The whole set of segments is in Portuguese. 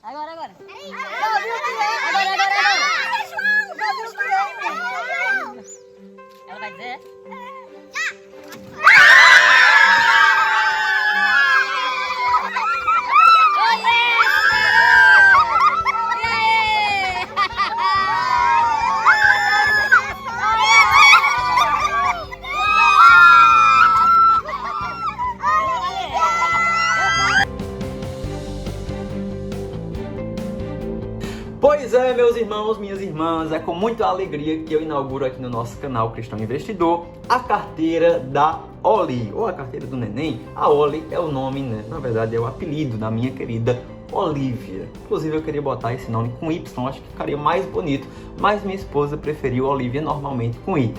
Agora. Já viu o que é? Agora. João, já viu o que é? Ela vai dizer? Pois é, meus irmãos, minhas irmãs, é com muita alegria que eu inauguro aqui no nosso canal Cristão Investidor a carteira da Oli, ou a carteira do neném. A Oli é o nome, né? Na verdade é o apelido da minha querida Olivia. Inclusive eu queria botar esse nome com Y, acho que ficaria mais bonito, mas minha esposa preferiu Olivia normalmente com I.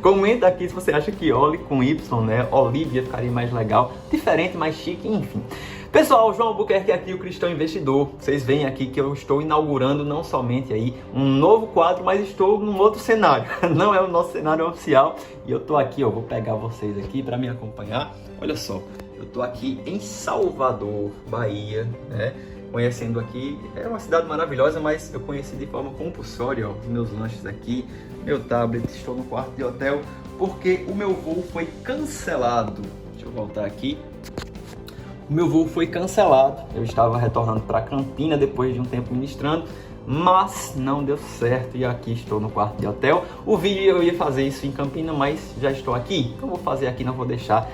Comenta aqui se você acha que Oli com Y, né? Olivia ficaria mais legal, diferente, mais chique, enfim. Pessoal, João Albuquerque aqui, o Cristão Investidor. Vocês veem aqui que eu estou inaugurando não somente aí um novo quadro, mas estou num outro cenário. Não é o nosso cenário oficial. E eu estou aqui, ó, vou pegar vocês aqui para me acompanhar. Olha só, eu estou aqui em Salvador, Bahia, né? Conhecendo aqui, é uma cidade maravilhosa, mas eu conheci de forma compulsória, ó, os meus lanches aqui, meu tablet, estou no quarto de hotel, porque o meu voo foi cancelado. Deixa eu voltar aqui. O meu voo foi cancelado, eu estava retornando para Campina depois de um tempo ministrando, mas não deu certo e aqui estou no quarto de hotel. O vídeo eu ia fazer isso em Campina, mas já estou aqui, então vou fazer aqui, não vou deixar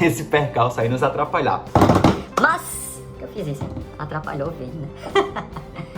esse percalço aí nos atrapalhar. Mas, que eu fiz isso, atrapalhou o vídeo, né?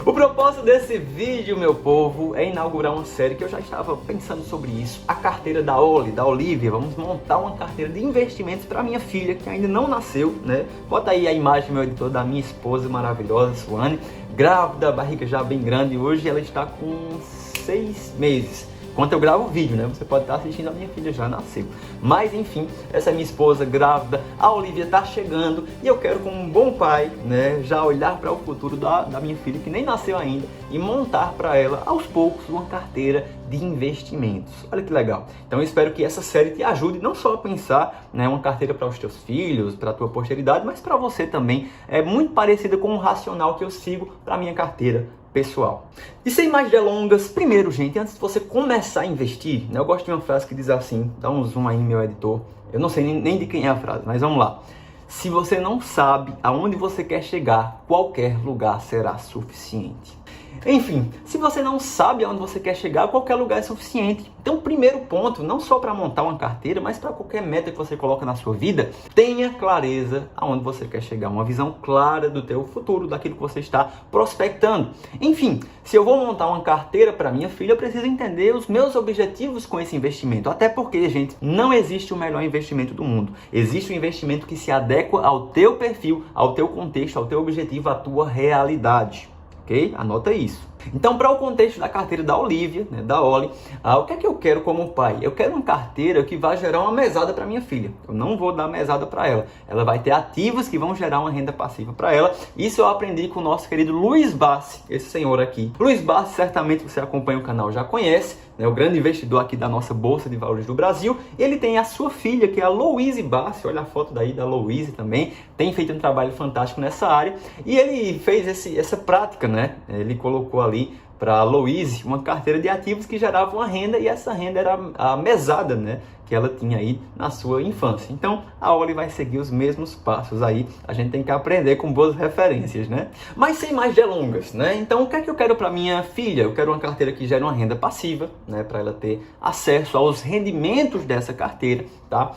O propósito desse vídeo, meu povo, é inaugurar uma série que eu já estava pensando sobre isso. A carteira da Oli, da Olivia. Vamos montar uma carteira de investimentos para minha filha, que ainda não nasceu, né? Bota aí a imagem, meu editor, da minha esposa maravilhosa, Suane. Grávida, barriga já bem grande. Hoje ela está com 6 meses. Enquanto eu gravo o vídeo, né? Você pode estar assistindo, a minha filha já nasceu. Mas enfim, essa é minha esposa grávida, a Olivia está chegando e eu quero, como um bom pai, né, já olhar para o futuro da minha filha, que nem nasceu ainda, e montar para ela, aos poucos, uma carteira de investimentos. Olha que legal. Então eu espero que essa série te ajude não só a pensar, né, uma carteira para os teus filhos, para a tua posteridade, mas para você também. É muito parecida com o racional que eu sigo para a minha carteira pessoal. E sem mais delongas, primeiro, gente, antes de você começar a investir, né, eu gosto de uma frase que diz assim, dá um zoom aí, meu editor, eu não sei nem de quem é a frase, mas vamos lá. Se você não sabe aonde você quer chegar, qualquer lugar será suficiente. Enfim, se você não sabe aonde você quer chegar, qualquer lugar é suficiente. Então, primeiro ponto, não só para montar uma carteira, mas para qualquer meta que você coloca na sua vida, tenha clareza aonde você quer chegar, uma visão clara do teu futuro, daquilo que você está prospectando. Enfim, se eu vou montar uma carteira para minha filha, eu preciso entender os meus objetivos com esse investimento. Até porque, gente, não existe o melhor investimento do mundo. Existe um investimento que se adequa ao teu perfil, ao teu contexto, ao teu objetivo, à tua realidade. Ok? Anota isso. Então, para o contexto da carteira da Olivia, né, da Oli, o que é que eu quero como pai? Eu quero uma carteira que vai gerar uma mesada para minha filha. Eu não vou dar mesada para ela. Ela vai ter ativos que vão gerar uma renda passiva para ela. Isso eu aprendi com o nosso querido Luiz Bassi, esse senhor aqui. Luiz Bassi, certamente você acompanha o canal, já conhece, né, o grande investidor aqui da nossa Bolsa de Valores do Brasil. Ele tem a sua filha, que é a Louise Bassi. Olha a foto daí da Louise também. Tem feito um trabalho fantástico nessa área. E ele fez essa prática, né? Ele colocou ali para a Louise uma carteira de ativos que gerava uma renda, e essa renda era a mesada, né, que ela tinha aí na sua infância. Então a Oli vai seguir os mesmos passos aí. A gente tem que aprender com boas referências, né? Mas sem mais delongas, né? Então o que é que eu quero para minha filha? Eu quero uma carteira que gere uma renda passiva, né, para ela ter acesso aos rendimentos dessa carteira, tá?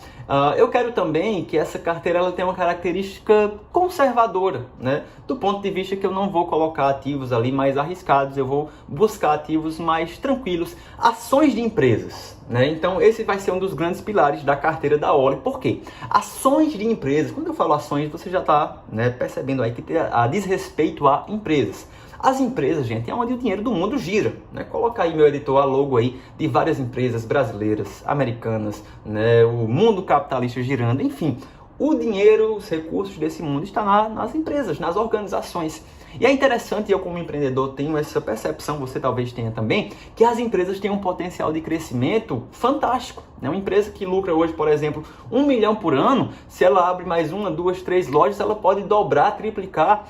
Eu quero também que essa carteira ela tenha uma característica conservadora, né? Do ponto de vista que eu não vou colocar ativos ali mais arriscados, eu vou buscar ativos mais tranquilos, ações de empresas, né? Então esse vai ser um dos grandes pilares da carteira da Oli. Por quê? Ações de empresas. Quando eu falo ações, você já está, né, percebendo aí que diz respeito a empresas. As empresas, gente, é onde o dinheiro do mundo gira, né? Coloca aí, meu editor, a logo aí de várias empresas brasileiras, americanas, né? O mundo capitalista girando, enfim. O dinheiro, os recursos desse mundo estão nas empresas, nas organizações. E é interessante, eu como empreendedor tenho essa percepção, você talvez tenha também, que as empresas têm um potencial de crescimento fantástico. Uma empresa que lucra hoje, por exemplo, 1 milhão por ano, se ela abre mais 1, 2, 3 lojas, ela pode dobrar, triplicar,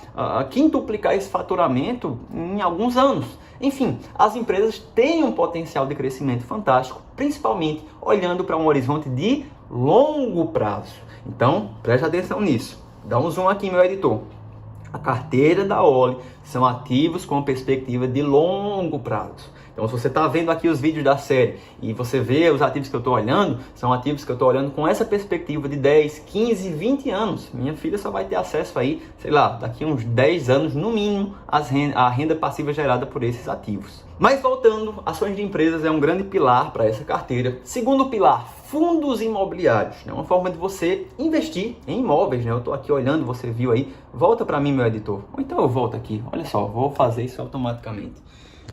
quintuplicar esse faturamento em alguns anos. Enfim, as empresas têm um potencial de crescimento fantástico, principalmente olhando para um horizonte de longo prazo. Então, preste atenção nisso. Dá um zoom aqui, meu editor. A carteira da Oli são ativos com perspectiva de longo prazo. Então, se você está vendo aqui os vídeos da série e você vê os ativos que eu estou olhando, são ativos que eu estou olhando com essa perspectiva de 10, 15, 20 anos. Minha filha só vai ter acesso aí, sei lá, daqui uns 10 anos no mínimo, à renda passiva gerada por esses ativos. Mas voltando, ações de empresas é um grande pilar para essa carteira. Segundo pilar, fundos imobiliários. É uma forma de você investir em imóveis. Eu estou aqui olhando, você viu aí. Volta para mim, meu editor. Ou então eu volto aqui. Olha só, vou fazer isso automaticamente.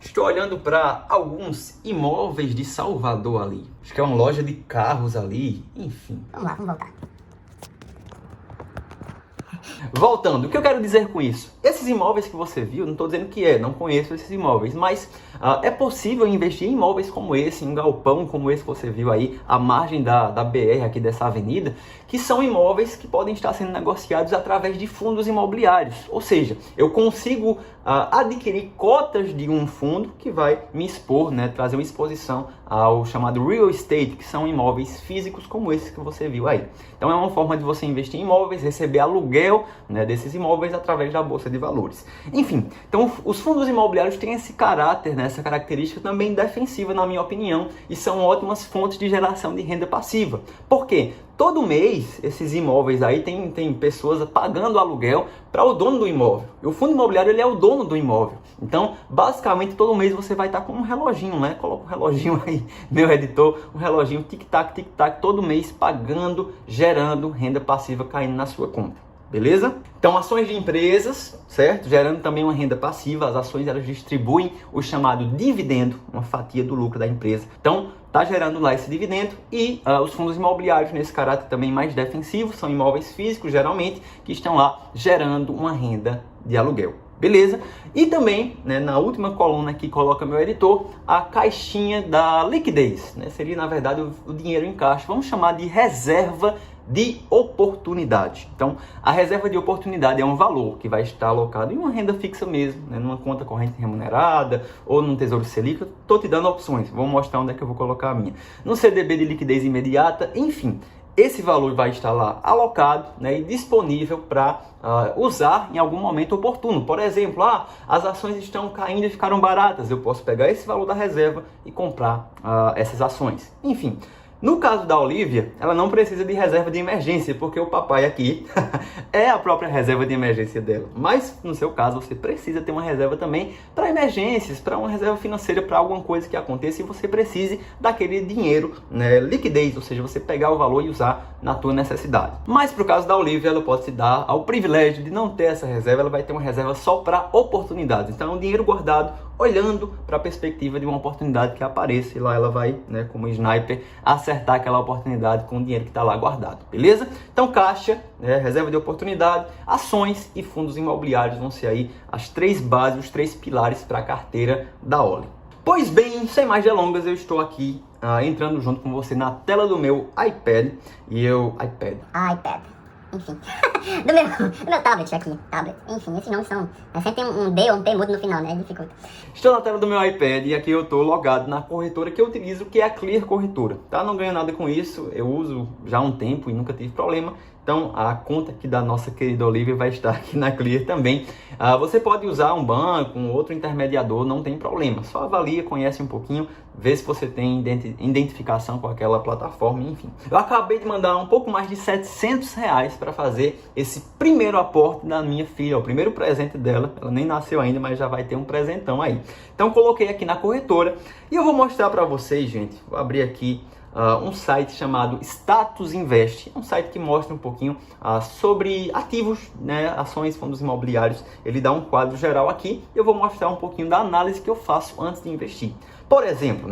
Estou olhando para alguns imóveis de Salvador ali. Acho que é uma loja de carros ali. Enfim. Vamos lá, vamos voltar. Voltando, o que eu quero dizer com isso? Esses imóveis que você viu, não estou dizendo que não conheço esses imóveis, mas é possível investir em imóveis como esse, em um galpão como esse que você viu aí, à margem da BR aqui dessa avenida, que são imóveis que podem estar sendo negociados através de fundos imobiliários. Ou seja, eu consigo adquirir cotas de um fundo que vai me expor, trazer uma exposição ao chamado real estate, que são imóveis físicos como esses que você viu aí. Então é uma forma de você investir em imóveis, receber aluguel desses imóveis através da Bolsa de Valores. Enfim, então os fundos imobiliários têm esse caráter, essa característica também defensiva, na minha opinião, e são ótimas fontes de geração de renda passiva. Por quê? Todo mês, esses imóveis aí tem pessoas pagando aluguel para o dono do imóvel. E o fundo imobiliário, ele é o dono do imóvel. Então, basicamente, todo mês você vai estar com um reloginho, Coloca um reloginho aí, meu editor, um reloginho tic-tac, tic-tac, todo mês pagando, gerando renda passiva caindo na sua conta. Beleza? Então, ações de empresas, certo? Gerando também uma renda passiva. As ações, elas distribuem o chamado dividendo, uma fatia do lucro da empresa. Então, está gerando lá esse dividendo. E os fundos imobiliários, nesse caráter também mais defensivo, são imóveis físicos, geralmente, que estão lá gerando uma renda de aluguel. Beleza? E também, na última coluna que coloca meu editor, a caixinha da liquidez. Seria, na verdade, o dinheiro em caixa. Vamos chamar de reserva de oportunidade. Então, a reserva de oportunidade é um valor que vai estar alocado em uma renda fixa mesmo, numa conta corrente remunerada ou num Tesouro Selic. Estou te dando opções, vou mostrar onde é que eu vou colocar a minha. No CDB de liquidez imediata, enfim. Esse valor vai estar lá alocado e disponível para usar em algum momento oportuno. Por exemplo, as ações estão caindo e ficaram baratas. Eu posso pegar esse valor da reserva e comprar essas ações. Enfim. No caso da Olivia, ela não precisa de reserva de emergência, porque o papai aqui é a própria reserva de emergência dela. Mas, no seu caso, você precisa ter uma reserva também para emergências, para uma reserva financeira, para alguma coisa que aconteça e você precise daquele dinheiro, liquidez, ou seja, você pegar o valor e usar na tua necessidade. Mas, para o caso da Olivia, ela pode se dar ao privilégio de não ter essa reserva, ela vai ter uma reserva só para oportunidades. Então, é um dinheiro guardado, olhando para a perspectiva de uma oportunidade que apareça e lá ela vai, como sniper, acertar aquela oportunidade com o dinheiro que está lá guardado, beleza? Então, caixa, reserva de oportunidade, ações e fundos imobiliários vão ser aí as três bases, os três pilares para a carteira da Oli. Pois bem, sem mais delongas, eu estou aqui entrando junto com você na tela do meu iPad iPad. Enfim, do meu tablet aqui, enfim, esses nomes são, sempre tem um D ou um T mudo no final, dificulta. Estou na tela do meu iPad e aqui eu estou logado na corretora que eu utilizo, que é a Clear Corretora, tá? Não ganho nada com isso, eu uso já há um tempo e nunca tive problema. Então, a conta aqui da nossa querida Olivia vai estar aqui na Clear também. Você pode usar um banco, um outro intermediador, não tem problema. Só avalia, conhece um pouquinho, vê se você tem identificação com aquela plataforma, enfim. Eu acabei de mandar um pouco mais de R$700 para fazer esse primeiro aporte da minha filha, o primeiro presente dela. Ela nem nasceu ainda, mas já vai ter um presentão aí. Então, coloquei aqui na corretora e eu vou mostrar para vocês, gente. Vou abrir aqui um site chamado Status Invest, um site que mostra um pouquinho sobre ativos, ações, fundos imobiliários. Ele dá um quadro geral aqui e eu vou mostrar um pouquinho da análise que eu faço antes de investir. Por exemplo,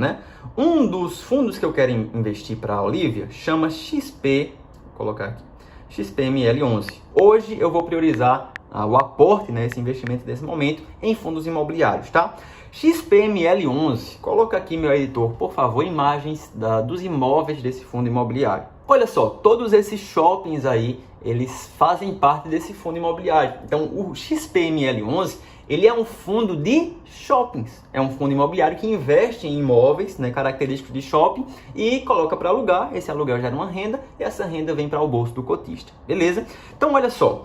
um dos fundos que eu quero investir para a Olivia chama XP, vou colocar aqui, XPML11. Hoje eu vou priorizar o aporte, né, esse investimento desse momento em fundos imobiliários, tá? XPML11, coloca aqui, meu editor, por favor, imagens dos imóveis desse fundo imobiliário. Olha só, todos esses shoppings aí, eles fazem parte desse fundo imobiliário. Então, o XPML11, ele é um fundo de shoppings. É um fundo imobiliário que investe em imóveis, né, característicos de shopping, e coloca para alugar. Esse aluguel gera uma renda e essa renda vem para o bolso do cotista. Beleza? Então, olha só.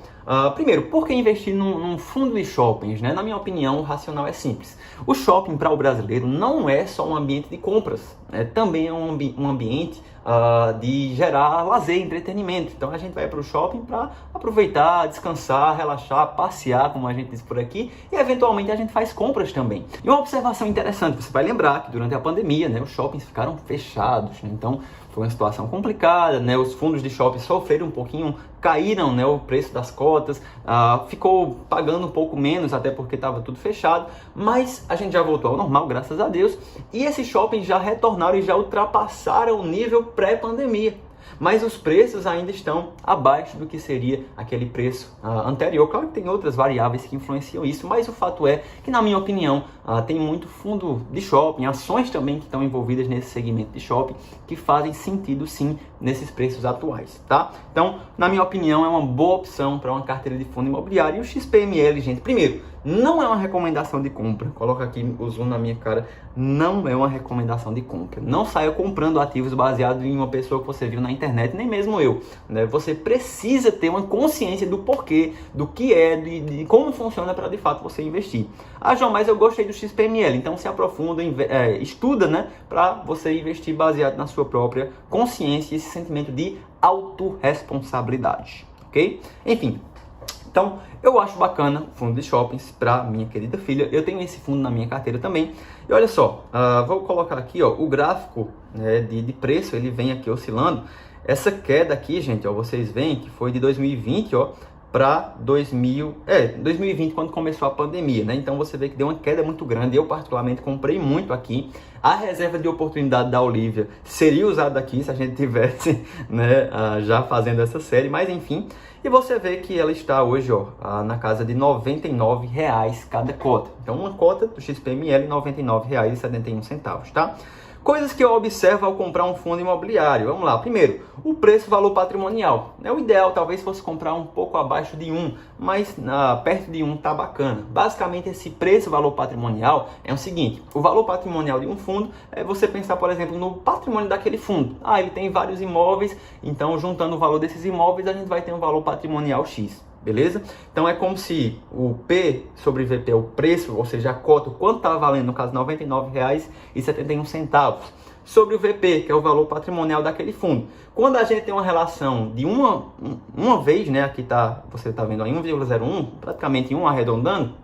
Primeiro, por que investir num fundo de shoppings? Né? Na minha opinião, o racional é simples. O shopping para o brasileiro não é só um ambiente de compras. Também é um ambiente de gerar lazer, entretenimento. Então a gente vai para o shopping para aproveitar, descansar, relaxar, passear, como a gente diz por aqui, e eventualmente a gente faz compras também. E uma observação interessante, você vai lembrar que durante a pandemia, né, os shoppings ficaram fechados, né? Então foi uma situação complicada, né? Os fundos de shopping sofreram um pouquinho, caíram, né, o preço das cotas, ficou pagando um pouco menos, até porque estava tudo fechado, mas a gente já voltou ao normal, graças a Deus, e esses shoppings já retornaram e já ultrapassaram o nível pré-pandemia. Mas os preços ainda estão abaixo do que seria aquele preço anterior. Claro que tem outras variáveis que influenciam isso, mas o fato é que, na minha opinião, tem muito fundo de shopping, ações também que estão envolvidas nesse segmento de shopping, que fazem sentido sim nesses preços atuais, tá? Então, na minha opinião, é uma boa opção para uma carteira de fundo imobiliário. E o XPML, gente, primeiro, não é uma recomendação de compra. Coloca aqui o zoom na minha cara. Não é uma recomendação de compra. Não saia comprando ativos baseados em uma pessoa que você viu na internet, nem mesmo eu, né? Você precisa ter uma consciência do porquê, do que é, de como funciona para de fato você investir. João, mas eu gostei do XPML. Então se aprofunda, estuda, né? Para você investir baseado na sua própria consciência e esse sentimento de autorresponsabilidade, ok? Enfim. Então, eu acho bacana o fundo de shoppings para minha querida filha. Eu tenho esse fundo na minha carteira também. E olha só, vou colocar aqui, ó, o gráfico, né, de preço, ele vem aqui oscilando. Essa queda aqui, gente, ó, vocês veem que foi de 2020, ó, para 2020, quando começou a pandemia, né? Então você vê que deu uma queda muito grande. Eu particularmente comprei muito aqui. A reserva de oportunidade da Olivia seria usada aqui se a gente tivesse, né, já fazendo essa série, mas enfim. E você vê que ela está hoje, ó, na casa de R$ 99,00 cada cota. Então uma cota do XPML, R$ 99,71, tá? Coisas que eu observo ao comprar um fundo imobiliário. Vamos lá. Primeiro, o preço-valor patrimonial. O ideal talvez fosse comprar um pouco abaixo de 1, mas perto de 1 tá bacana. Basicamente, esse preço-valor patrimonial é o seguinte. O valor patrimonial de um fundo é você pensar, por exemplo, no patrimônio daquele fundo. Ele tem vários imóveis, então juntando o valor desses imóveis, a gente vai ter um valor patrimonial X. Beleza? Então é como se o P sobre VP é o preço, ou seja, a cota, o quanto está valendo, no caso R$ 99,71, sobre o VP, que é o valor patrimonial daquele fundo. Quando a gente tem uma relação de uma vez, né, aqui você está vendo aí 1,01, praticamente 1 arredondando,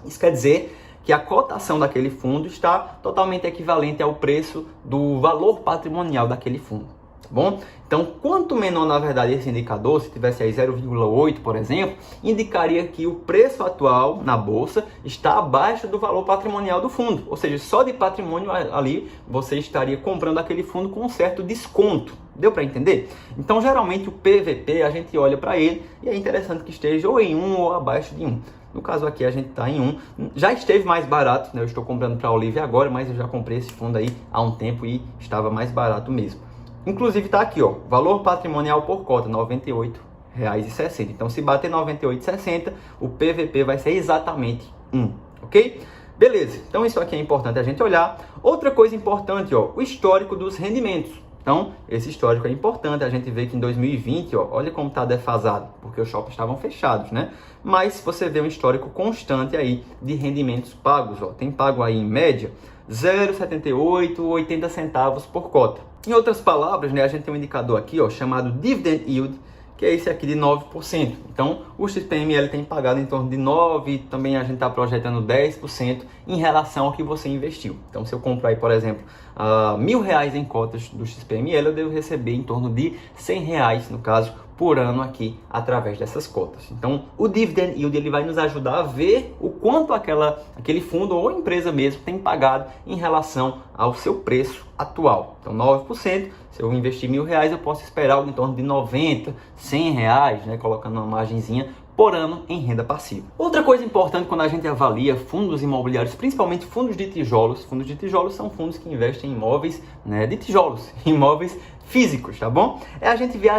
isso quer dizer que a cotação daquele fundo está totalmente equivalente ao preço do valor patrimonial daquele fundo. Bom, então quanto menor na verdade esse indicador, se tivesse aí 0,8 por exemplo, indicaria que o preço atual na bolsa está abaixo do valor patrimonial do fundo, ou seja, só de patrimônio ali você estaria comprando aquele fundo com um certo desconto. Deu para entender? Então geralmente o PVP a gente olha para ele e é interessante que esteja ou em 1 ou abaixo de 1. No caso aqui a gente está em 1, já esteve mais barato, né? Eu estou comprando para a Olivia agora, mas eu já comprei esse fundo aí há um tempo e estava mais barato mesmo. Inclusive está aqui, ó, valor patrimonial por cota, R$ 98,60. Então, se bater R$ 98,60, o PVP vai ser exatamente 1, ok? Beleza, então isso aqui é importante a gente olhar. Outra coisa importante, ó, o histórico dos rendimentos. Então, esse histórico é importante, a gente vê que em 2020, ó, olha como está defasado, porque os shoppings estavam fechados, né? Mas você vê um histórico constante aí de rendimentos pagos, ó, tem pago aí em média 0,78, 80 centavos por cota. Em outras palavras, né, a gente tem um indicador aqui, ó, chamado Dividend Yield, que é esse aqui de 9%. Então, o XPML tem pagado em torno de 9%, também a gente está projetando 10% em relação ao que você investiu. Então, se eu comprar aí, por exemplo, R$ 1.000 em cotas do XPML, eu devo receber em torno de R$ 100, no caso, por ano aqui, através dessas cotas. Então, o Dividend Yield ele vai nos ajudar a ver o quanto aquele fundo ou empresa mesmo tem pagado em relação ao seu preço atual. Então, 9%, se eu investir R$ 1.000, eu posso esperar algo em torno de 90, R$ 100, né, colocando uma margenzinha por ano em renda passiva. Outra coisa importante quando a gente avalia fundos imobiliários, principalmente fundos de tijolos são fundos que investem em imóveis, né, de tijolos, imóveis físicos, tá bom? É a gente ver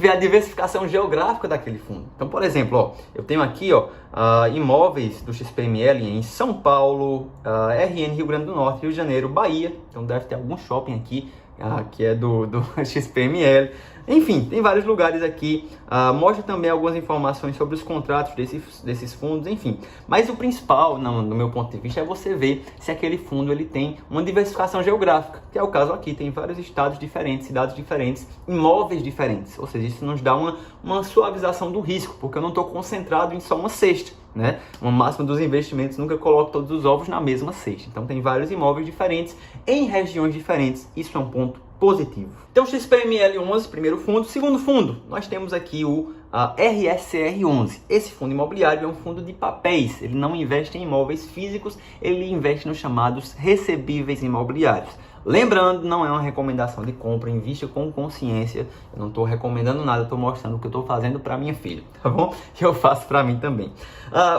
a diversificação geográfica daquele fundo. Então, por exemplo, ó, eu tenho aqui imóveis do XPML em São Paulo, RN Rio Grande do Norte, Rio de Janeiro, Bahia. Então deve ter algum shopping aqui que é do XPML. Enfim, tem vários lugares aqui. Mostra também algumas informações sobre os contratos desses fundos, enfim. Mas o principal, no meu ponto de vista, é você ver se aquele fundo ele tem uma diversificação geográfica, que é o caso aqui. Tem vários estados diferentes, cidades diferentes, imóveis diferentes. Ou seja, isso nos dá uma suavização do risco, porque eu não estou concentrado em só uma cesta, né? O máximo dos investimentos nunca coloca todos os ovos na mesma cesta. Então tem vários imóveis diferentes, em regiões diferentes. Isso é um ponto positivo. Então, XPML11, primeiro fundo. Segundo fundo, nós temos aqui o RSR11. Esse fundo imobiliário é um fundo de papéis. Ele não investe em imóveis físicos, ele investe nos chamados recebíveis imobiliários. Lembrando, não é uma recomendação de compra, invista com consciência. Eu não estou recomendando nada, estou mostrando o que eu estou fazendo para minha filha, tá bom? Que eu faço para mim também.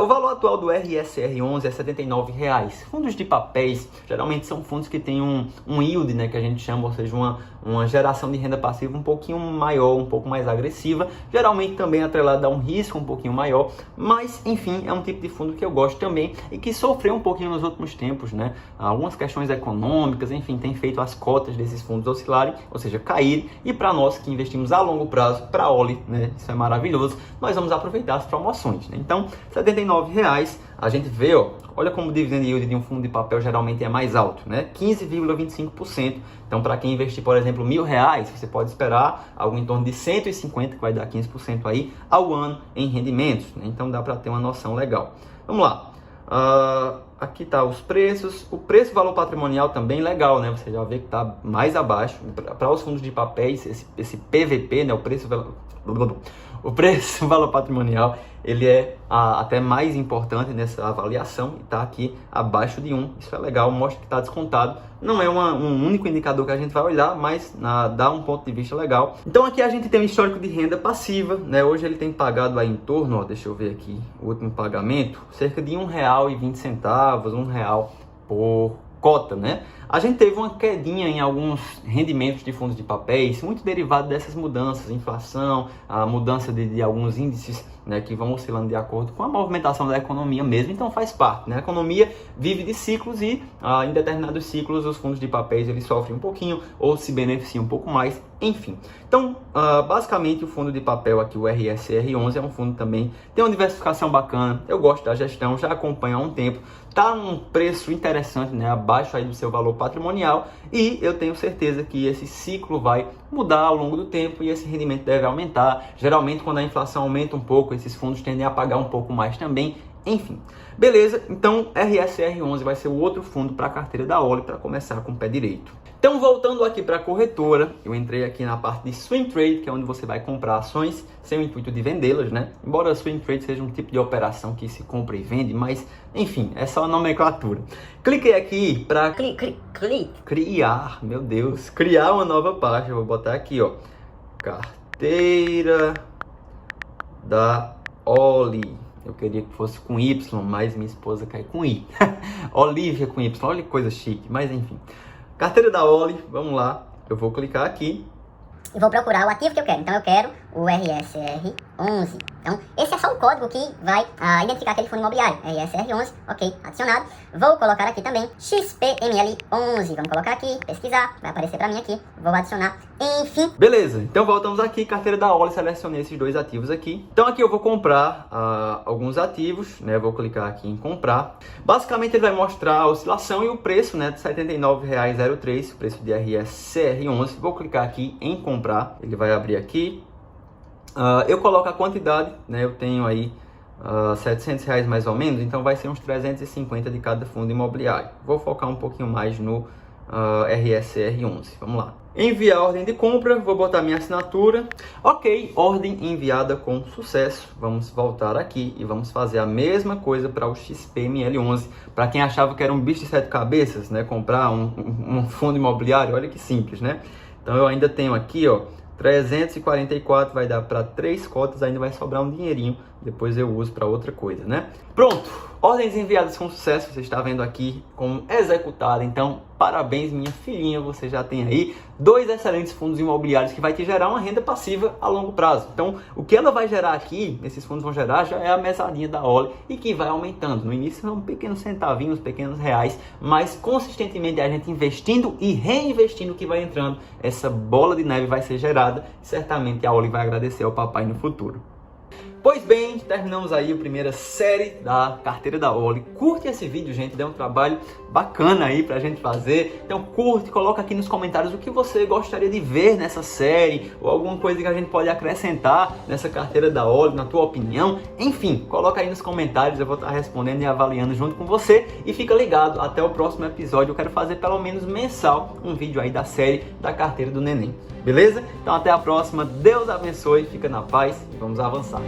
O valor atual do RSR11 é R$ 79,00. Fundos de papéis, geralmente são fundos que têm um yield, né, que a gente chama, ou seja, uma geração de renda passiva um pouquinho maior, um pouco mais agressiva. Geralmente também atrelado a um risco um pouquinho maior, mas, enfim, é um tipo de fundo que eu gosto também e que sofreu um pouquinho nos últimos tempos, né? Algumas questões econômicas, enfim, tem feito as cotas desses fundos oscilarem, ou seja, caírem, e para nós que investimos a longo prazo, para a Oli, né, isso é maravilhoso, nós vamos aproveitar as promoções, né? Então, R$ 79,00, a gente vê, olha como o dividend yield de um fundo de papel geralmente é mais alto, né? 15,25%. Então, para quem investir, por exemplo, R$ 1.000, você pode esperar algo em torno de 150, que vai dar 15% aí ao ano em rendimentos, né? Então, dá para ter uma noção legal. Vamos lá. Aqui tá os preços. O preço valor patrimonial também legal, né? Você já vê que tá mais abaixo. Para os fundos de papéis, esse PVP, né? O preço valor patrimonial, ele é até mais importante nessa avaliação e está aqui abaixo de 1. Isso é legal, mostra que está descontado. Não é um único indicador que a gente vai olhar, mas dá um ponto de vista legal. Então aqui a gente tem um histórico de renda passiva, né? Hoje ele tem pagado aí em torno, deixa eu ver aqui, o último pagamento, cerca de R$ 1,20, R$ 1 por cota, né? A gente teve uma quedinha em alguns rendimentos de fundos de papéis, muito derivado dessas mudanças, inflação, a mudança de alguns índices, né, que vão oscilando de acordo com a movimentação da economia mesmo, então faz parte, né? A economia vive de ciclos e em determinados ciclos os fundos de papéis eles sofrem um pouquinho ou se beneficiam um pouco mais, enfim. Então, basicamente o fundo de papel aqui, o RSR11, é um fundo também, tem uma diversificação bacana, eu gosto da gestão, já acompanho há um tempo, tá num preço interessante, né, abaixo aí do seu valor patrimonial, e eu tenho certeza que esse ciclo vai mudar ao longo do tempo e esse rendimento deve aumentar. Geralmente quando a inflação aumenta um pouco, esses fundos tendem a pagar um pouco mais também, enfim. Beleza, então RSR11 vai ser o outro fundo para a carteira da Oli para começar com o pé direito. Então, voltando aqui para a corretora, eu entrei aqui na parte de swing trade, que é onde você vai comprar ações sem o intuito de vendê-las, né? Embora swing trade seja um tipo de operação que se compra e vende, mas, enfim, é só a nomenclatura. Cliquei aqui para criar, meu Deus, criar uma nova página. Eu vou botar aqui, carteira da Oli. Eu queria que fosse com Y, mas minha esposa cai com I. Olivia com Y, olha que coisa chique, mas enfim. Carteira da Oli, vamos lá. Eu vou clicar aqui. E vou procurar o ativo que eu quero. Então eu quero o RSR11. Então esse é só o código que vai identificar aquele fundo imobiliário. RSR11, ok, adicionado. Vou colocar aqui também XPML11. Vamos colocar aqui, pesquisar, vai aparecer para mim aqui. Vou adicionar, enfim. Beleza, então voltamos aqui, carteira da Oli, selecionei esses dois ativos aqui. Então aqui eu vou comprar alguns ativos, né? Vou clicar aqui em comprar. Basicamente ele vai mostrar a oscilação e o preço, né? De R$ 79,03, o preço de RSR11. Vou clicar aqui em comprar, ele vai abrir aqui. Eu coloco a quantidade, né? Eu tenho aí R$ 700 mais ou menos, então vai ser uns 350 de cada fundo imobiliário. Vou focar um pouquinho mais no RSR11, vamos lá. Enviar a ordem de compra, vou botar minha assinatura. Ok, ordem enviada com sucesso. Vamos voltar aqui e vamos fazer a mesma coisa para o XPML11. Para quem achava que era um bicho de 7 cabeças, né? Comprar um fundo imobiliário, olha que simples, né? Então eu ainda tenho aqui, 344 vai dar para 3 cotas, ainda vai sobrar um dinheirinho, depois eu uso para outra coisa, né? Pronto, ordens enviadas com sucesso, você está vendo aqui como executada, então parabéns minha filhinha, você já tem aí 2 excelentes fundos imobiliários que vai te gerar uma renda passiva a longo prazo. Então o que ela vai gerar aqui, esses fundos vão gerar, já é a mesadinha da Oli e que vai aumentando. No início são pequenos centavinhos, pequenos reais, mas consistentemente a gente investindo e reinvestindo que vai entrando, essa bola de neve vai ser gerada e certamente a Oli vai agradecer ao papai no futuro. Pois bem, terminamos aí a primeira série da carteira da Oli. Curte esse vídeo, gente, deu um trabalho bacana aí pra gente fazer. Então curte, coloca aqui nos comentários o que você gostaria de ver nessa série, ou alguma coisa que a gente pode acrescentar nessa carteira da Oli, na tua opinião. Enfim, coloca aí nos comentários, eu vou estar respondendo e avaliando junto com você. E fica ligado, até o próximo episódio. Eu quero fazer pelo menos mensal um vídeo aí da série da carteira do neném. Beleza? Então até a próxima, Deus abençoe, fica na paz e vamos avançar.